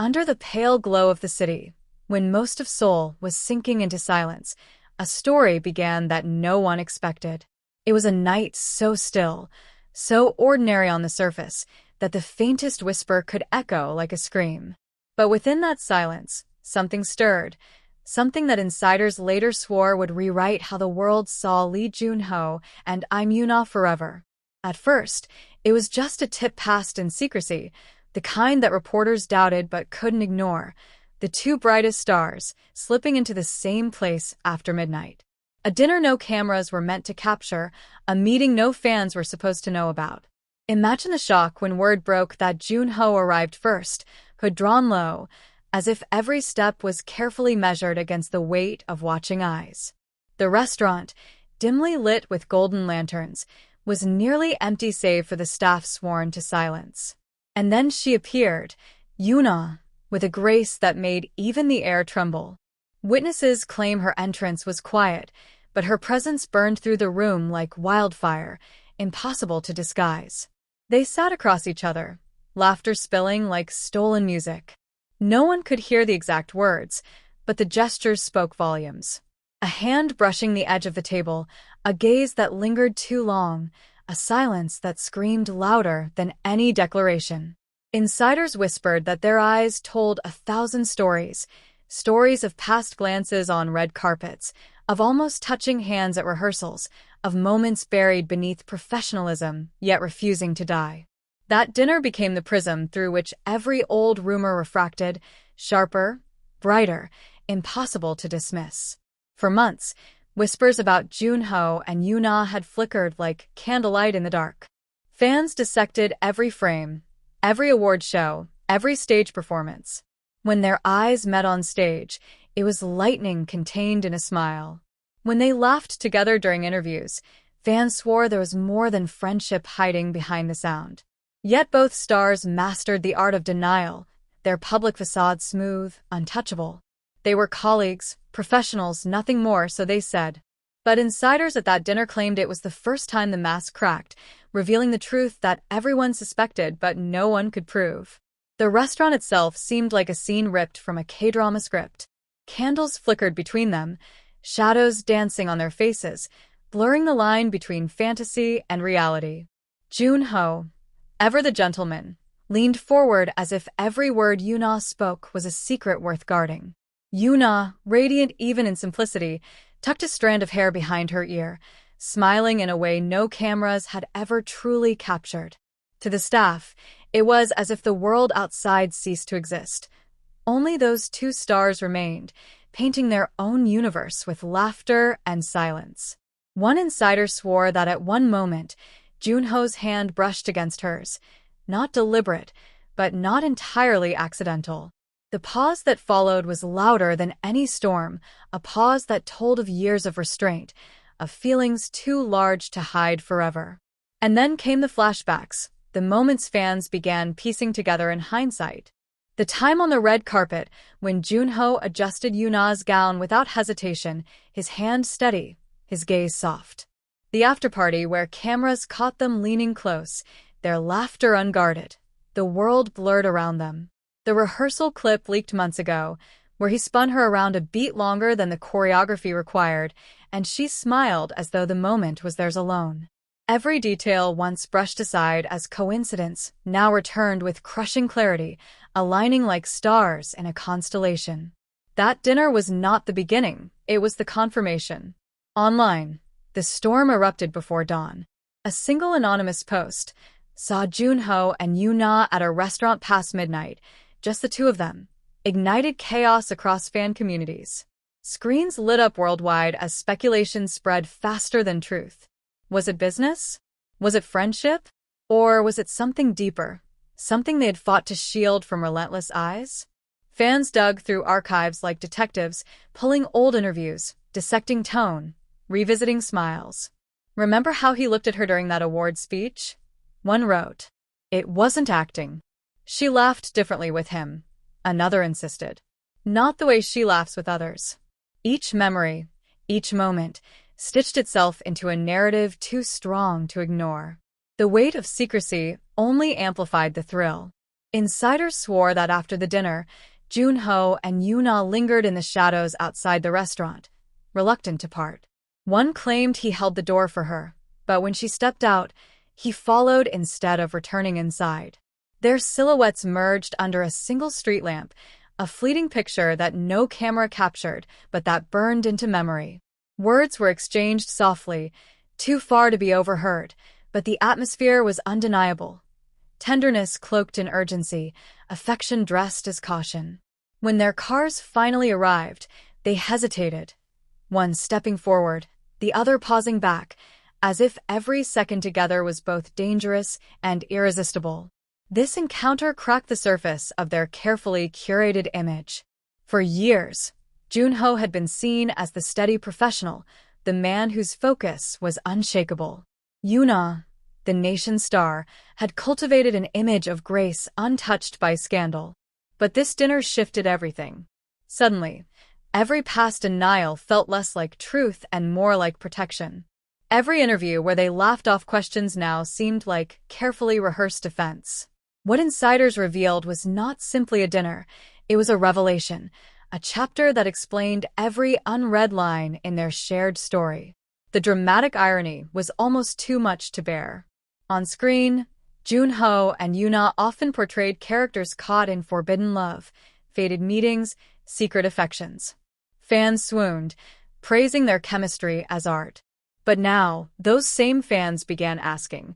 Under the pale glow of the city, when most of Seoul was sinking into silence, a story began that no one expected. It was a night so still, so ordinary on the surface, that the faintest whisper could echo like a scream. But within that silence, something stirred, something that insiders later swore would rewrite how the world saw Lee Jun-ho and Yoon-ah forever. At first, it was just a tip passed in secrecy, the kind that reporters doubted but couldn't ignore, the two brightest stars slipping into the same place after midnight. A dinner no cameras were meant to capture, a meeting no fans were supposed to know about. Imagine the shock when word broke that Jun-ho arrived first, hood drawn low, as if every step was carefully measured against the weight of watching eyes. The restaurant, dimly lit with golden lanterns, was nearly empty save for the staff sworn to silence. And then she appeared, Yoon-ah, with a grace that made even the air tremble. Witnesses claim her entrance was quiet, but her presence burned through the room like wildfire, impossible to disguise. They sat across each other, laughter spilling like stolen music. No one could hear the exact words, but the gestures spoke volumes. A hand brushing the edge of the table, a gaze that lingered too long, a silence that screamed louder than any declaration. Insiders whispered that their eyes told 1,000 stories, stories of past glances on red carpets, of almost touching hands at rehearsals, of moments buried beneath professionalism, yet refusing to die. That dinner became the prism through which every old rumor refracted, sharper, brighter, impossible to dismiss. For months, whispers about Jun-ho and Yoon-ah had flickered like candlelight in the dark. Fans dissected every frame, every award show, every stage performance. When their eyes met on stage, it was lightning contained in a smile. When they laughed together during interviews, fans swore there was more than friendship hiding behind the sound. Yet both stars mastered the art of denial, their public facade smooth, untouchable. They were colleagues, professionals, nothing more, so they said. But insiders at that dinner claimed it was the first time the mask cracked, revealing the truth that everyone suspected but no one could prove. The restaurant itself seemed like a scene ripped from a Kdrama script. Candles flickered between them, shadows dancing on their faces, blurring the line between fantasy and reality. Jun-ho, ever the gentleman, leaned forward as if every word Yoon-ah spoke was a secret worth guarding. Yoon-ah, radiant even in simplicity, tucked a strand of hair behind her ear, smiling in a way no cameras had ever truly captured. To the staff, it was as if the world outside ceased to exist. Only those two stars remained, painting their own universe with laughter and silence. One insider swore that at one moment, Jun-ho's hand brushed against hers, not deliberate, but not entirely accidental. The pause that followed was louder than any storm, a pause that told of years of restraint, of feelings too large to hide forever. And then came the flashbacks, the moments fans began piecing together in hindsight. The time on the red carpet, when Jun-ho adjusted Yoon-ah's gown without hesitation, his hand steady, his gaze soft. The after-party where cameras caught them leaning close, their laughter unguarded, the world blurred around them. The rehearsal clip leaked months ago, where he spun her around a beat longer than the choreography required, and she smiled as though the moment was theirs alone. Every detail once brushed aside as coincidence now returned with crushing clarity, aligning like stars in a constellation. That dinner was not the beginning, it was the confirmation. Online, the storm erupted before dawn. A single anonymous post saw Jun-ho and Yoon-ah at a restaurant past midnight, just the two of them, ignited chaos across fan communities. Screens lit up worldwide as speculation spread faster than truth. Was it business? Was it friendship? Or was it something deeper, something they had fought to shield from relentless eyes? Fans dug through archives like detectives, pulling old interviews, dissecting tone, revisiting smiles. Remember how he looked at her during that award speech? One wrote, "It wasn't acting." She laughed differently with him, another insisted. Not the way she laughs with others. Each memory, each moment, stitched itself into a narrative too strong to ignore. The weight of secrecy only amplified the thrill. Insiders swore that after the dinner, Jun-ho and Yoon-ah lingered in the shadows outside the restaurant, reluctant to part. One claimed he held the door for her, but when she stepped out, he followed instead of returning inside. Their silhouettes merged under a single street lamp, a fleeting picture that no camera captured but that burned into memory. Words were exchanged softly, too far to be overheard, but the atmosphere was undeniable. Tenderness cloaked in urgency, affection dressed as caution. When their cars finally arrived, they hesitated, one stepping forward, the other pausing back, as if every second together was both dangerous and irresistible. This encounter cracked the surface of their carefully curated image. For years, Jun-ho had been seen as the steady professional, the man whose focus was unshakable. Yoon-ah, the nation's star, had cultivated an image of grace untouched by scandal. But this dinner shifted everything. Suddenly, every past denial felt less like truth and more like protection. Every interview where they laughed off questions now seemed like carefully rehearsed defense. What insiders revealed was not simply a dinner, it was a revelation, a chapter that explained every unread line in their shared story. The dramatic irony was almost too much to bear. On screen, Jun-ho and Yoon-ah often portrayed characters caught in forbidden love, fated meetings, secret affections. Fans swooned, praising their chemistry as art. But now, those same fans began asking,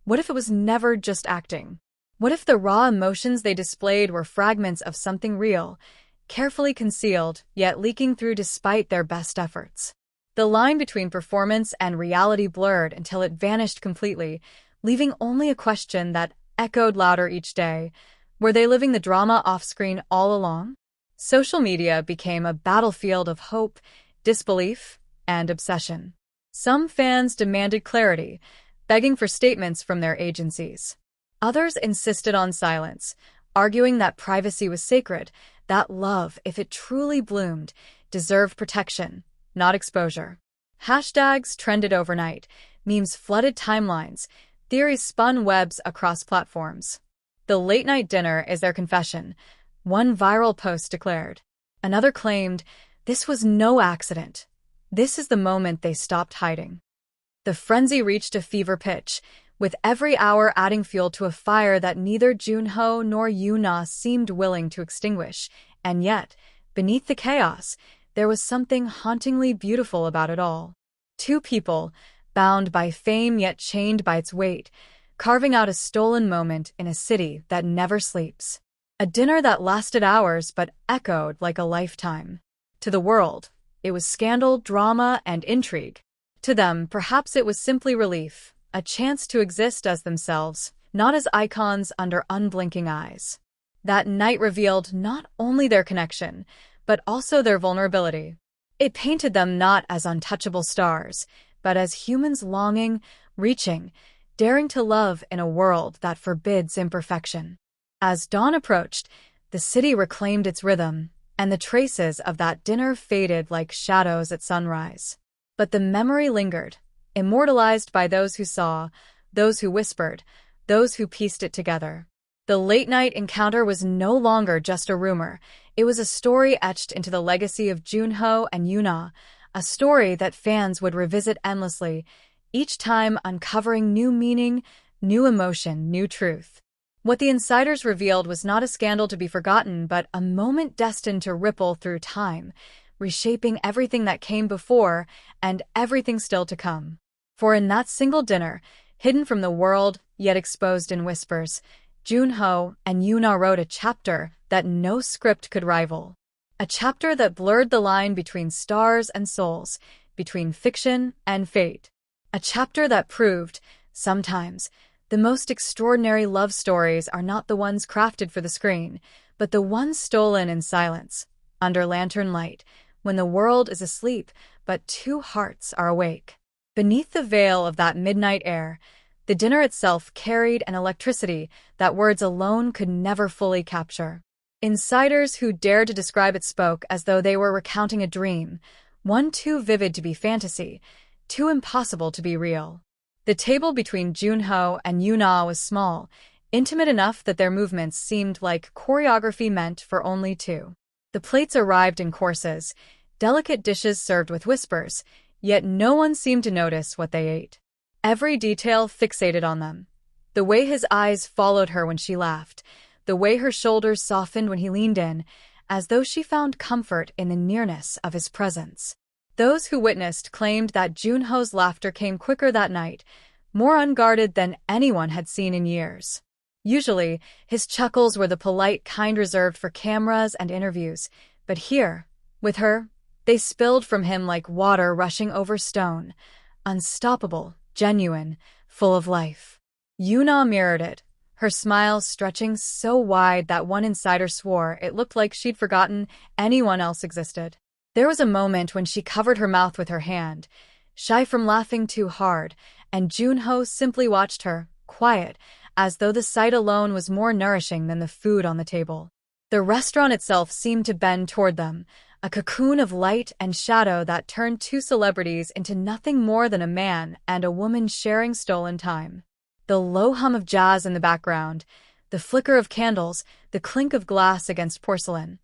what if it was never just acting? What if the raw emotions they displayed were fragments of something real, carefully concealed, yet leaking through despite their best efforts? The line between performance and reality blurred until it vanished completely, leaving only a question that echoed louder each day. Were they living the drama off-screen all along? Social media became a battlefield of hope, disbelief, and obsession. Some fans demanded clarity, begging for statements from their agencies. Others insisted on silence, arguing that privacy was sacred, that love, if it truly bloomed, deserved protection, not exposure. Hashtags trended overnight, memes flooded timelines, theories spun webs across platforms. The late-night dinner is their confession, one viral post declared. Another claimed, this was no accident. This is the moment they stopped hiding. The frenzy reached a fever pitch, with every hour adding fuel to a fire that neither Jun-ho nor Yoon-ah seemed willing to extinguish. And yet, beneath the chaos, there was something hauntingly beautiful about it all. Two people, bound by fame yet chained by its weight, carving out a stolen moment in a city that never sleeps. A dinner that lasted hours but echoed like a lifetime. To the world, it was scandal, drama, and intrigue. To them, perhaps it was simply relief, a chance to exist as themselves, not as icons under unblinking eyes. That night revealed not only their connection, but also their vulnerability. It painted them not as untouchable stars, but as humans longing, reaching, daring to love in a world that forbids imperfection. As dawn approached, the city reclaimed its rhythm, and the traces of that dinner faded like shadows at sunrise. But the memory lingered, immortalized by those who saw, those who whispered, those who pieced it together. The late-night encounter was no longer just a rumor. It was a story etched into the legacy of Jun-ho and Yoon-ah, a story that fans would revisit endlessly, each time uncovering new meaning, new emotion, new truth. What the insiders revealed was not a scandal to be forgotten, but a moment destined to ripple through time, reshaping everything that came before and everything still to come. For in that single dinner, hidden from the world, yet exposed in whispers, Jun-ho and Yoon-ah wrote a chapter that no script could rival. A chapter that blurred the line between stars and souls, between fiction and fate. A chapter that proved, sometimes, the most extraordinary love stories are not the ones crafted for the screen, but the ones stolen in silence, under lantern light, when the world is asleep, but two hearts are awake. Beneath the veil of that midnight air, the dinner itself carried an electricity that words alone could never fully capture. Insiders who dared to describe it spoke as though they were recounting a dream, one too vivid to be fantasy, too impossible to be real. The table between Jun-ho and Yoon-ah was small, intimate enough that their movements seemed like choreography meant for only two. The plates arrived in courses, delicate dishes served with whispers, yet no one seemed to notice what they ate. Every detail fixated on them. The way his eyes followed her when she laughed, the way her shoulders softened when he leaned in, as though she found comfort in the nearness of his presence. Those who witnessed claimed that Jun-ho's laughter came quicker that night, more unguarded than anyone had seen in years. Usually, his chuckles were the polite kind reserved for cameras and interviews, but here, with her, they spilled from him like water rushing over stone, unstoppable, genuine, full of life. Yoon-ah mirrored it, her smile stretching so wide that one insider swore it looked like she'd forgotten anyone else existed. There was a moment when she covered her mouth with her hand, shy from laughing too hard, and Jun-ho simply watched her, quiet, as though the sight alone was more nourishing than the food on the table. The restaurant itself seemed to bend toward them, a cocoon of light and shadow that turned two celebrities into nothing more than a man and a woman sharing stolen time. The low hum of jazz in the background, the flicker of candles, the clink of glass against porcelain,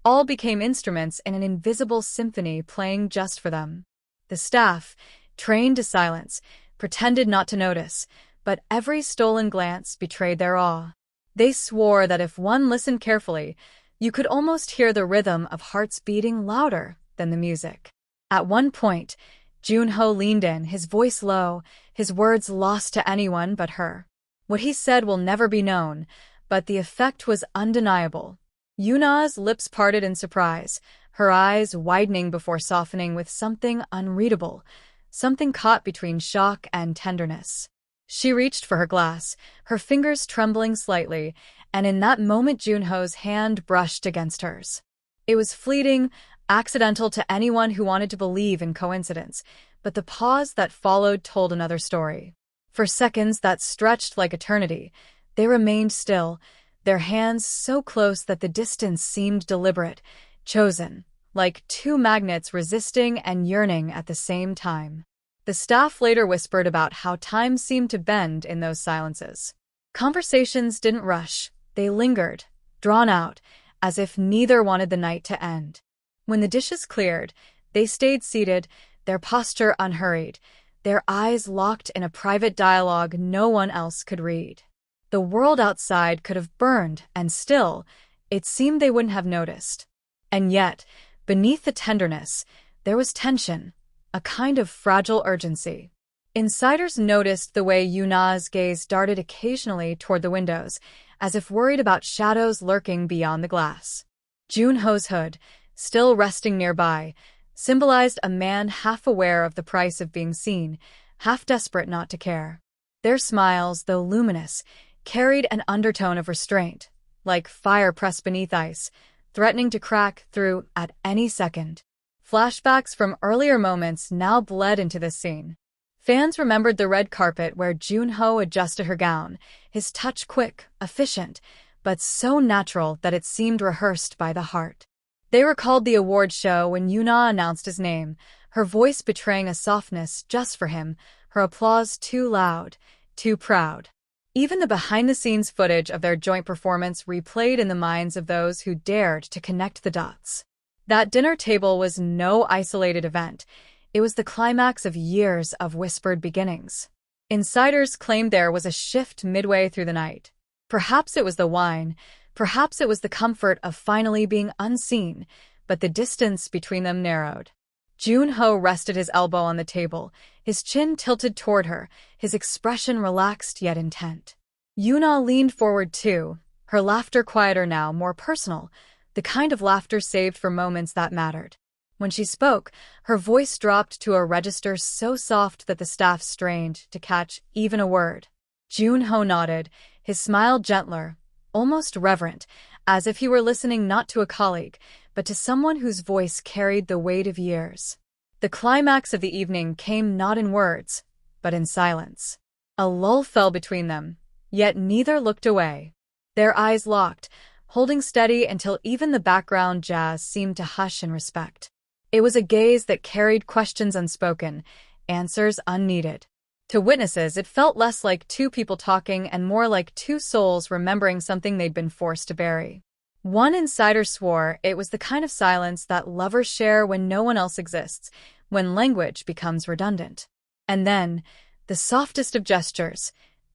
all became instruments in an invisible symphony playing just for them. The staff, trained to silence, pretended not to notice, but every stolen glance betrayed their awe. They swore that if one listened carefully, you could almost hear the rhythm of hearts beating louder than the music. At one point, Jun-ho leaned in, his voice low, his words lost to anyone but her. What he said will never be known, but the effect was undeniable. Yoon-ah's lips parted in surprise, her eyes widening before softening with something unreadable, something caught between shock and tenderness. She reached for her glass, her fingers trembling slightly, and in that moment Jun-ho's hand brushed against hers. It was fleeting, accidental to anyone who wanted to believe in coincidence, but the pause that followed told another story. For seconds that stretched like eternity, they remained still, their hands so close that the distance seemed deliberate, chosen, like two magnets resisting and yearning at the same time. The staff later whispered about how time seemed to bend in those silences. Conversations didn't rush, they lingered, drawn out, as if neither wanted the night to end. When the dishes cleared, they stayed seated, their posture unhurried, their eyes locked in a private dialogue no one else could read. The world outside could have burned, and still, it seemed they wouldn't have noticed. And yet, beneath the tenderness, there was tension, a kind of fragile urgency. Insiders noticed the way Yoon-ah's gaze darted occasionally toward the windows, as if worried about shadows lurking beyond the glass. Jun-ho's hood, still resting nearby, symbolized a man half aware of the price of being seen, half desperate not to care. Their smiles, though luminous, carried an undertone of restraint, like fire pressed beneath ice, threatening to crack through at any second. Flashbacks from earlier moments now bled into this scene. Fans remembered the red carpet where Jun-ho adjusted her gown, his touch quick, efficient, but so natural that it seemed rehearsed by the heart. They recalled the award show when Yoon-ah announced his name, her voice betraying a softness just for him, her applause too loud, too proud. Even the behind-the-scenes footage of their joint performance replayed in the minds of those who dared to connect the dots. That dinner table was no isolated event. It was the climax of years of whispered beginnings. Insiders claimed there was a shift midway through the night. Perhaps it was the wine, perhaps it was the comfort of finally being unseen, but the distance between them narrowed. Jun-ho rested his elbow on the table, his chin tilted toward her, his expression relaxed yet intent. Yoon-ah leaned forward too, her laughter quieter now, more personal, the kind of laughter saved for moments that mattered. When she spoke, her voice dropped to a register so soft that the staff strained to catch even a word. Jun-ho nodded, his smile gentler, almost reverent, as if he were listening not to a colleague, but to someone whose voice carried the weight of years. The climax of the evening came not in words, but in silence. A lull fell between them, yet neither looked away. Their eyes locked, holding steady until even the background jazz seemed to hush in respect. It was a gaze that carried questions unspoken, answers unneeded. To witnesses, it felt less like two people talking and more like two souls remembering something they'd been forced to bury. One insider swore it was the kind of silence that lovers share when no one else exists, when language becomes redundant. And then, the softest of gestures,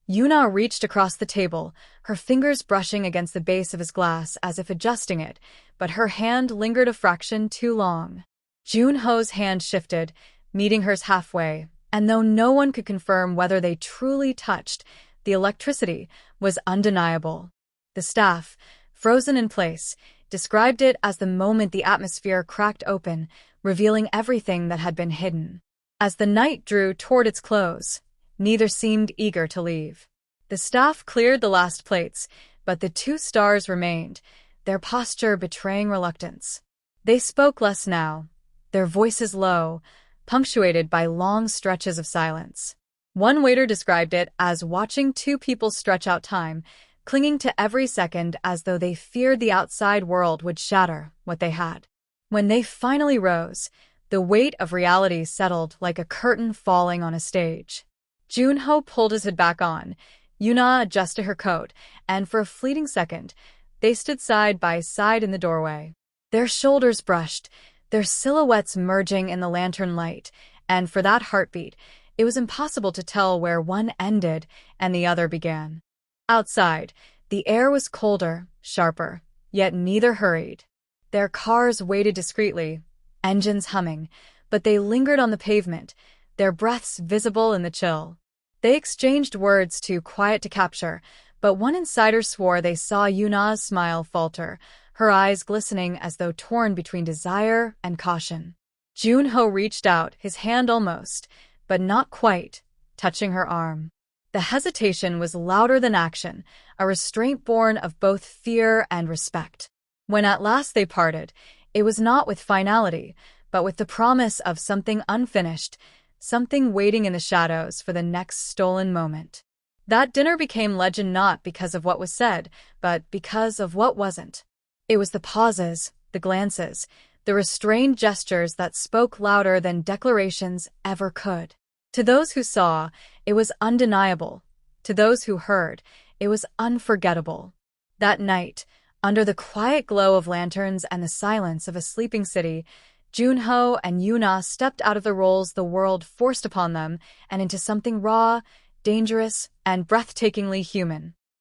Yoon-ah reached across the table, her fingers brushing against the base of his glass as if adjusting it, but her hand lingered a fraction too long. Jun-ho's hand shifted, meeting hers halfway, and though no one could confirm whether they truly touched, the electricity was undeniable. The staff, frozen in place, described it as the moment the atmosphere cracked open, revealing everything that had been hidden. As the night drew toward its close, neither seemed eager to leave. The staff cleared the last plates, but the two stars remained, their posture betraying reluctance. They spoke less now, their voices low, punctuated by long stretches of silence. One waiter described it as watching two people stretch out time, clinging to every second as though they feared the outside world would shatter what they had. When they finally rose, the weight of reality settled like a curtain falling on a stage. Jun-ho pulled his hood back on, Yoon-ah adjusted her coat, and for a fleeting second, they stood side by side in the doorway. Their shoulders brushed, their silhouettes merging in the lantern light, and for that heartbeat, it was impossible to tell where one ended and the other began. Outside, the air was colder, sharper, yet neither hurried. Their cars waited discreetly, engines humming, but they lingered on the pavement, their breaths visible in the chill. They exchanged words too quiet to capture, but one insider swore they saw Yoon-ah's smile falter, her eyes glistening as though torn between desire and caution. Jun-ho reached out, his hand almost, but not quite, touching her arm. The hesitation was louder than action, a restraint born of both fear and respect. When at last they parted, it was not with finality, but with the promise of something unfinished, something waiting in the shadows for the next stolen moment. That dinner became legend not because of what was said, but because of what wasn't. It was the pauses, the glances, the restrained gestures that spoke louder than declarations ever could. To those who saw, it was undeniable. To those who heard, it was unforgettable. That night, under the quiet glow of lanterns and the silence of a sleeping city, Jun-ho and Yoon-ah stepped out of the roles the world forced upon them and into something raw, dangerous, and breathtakingly human.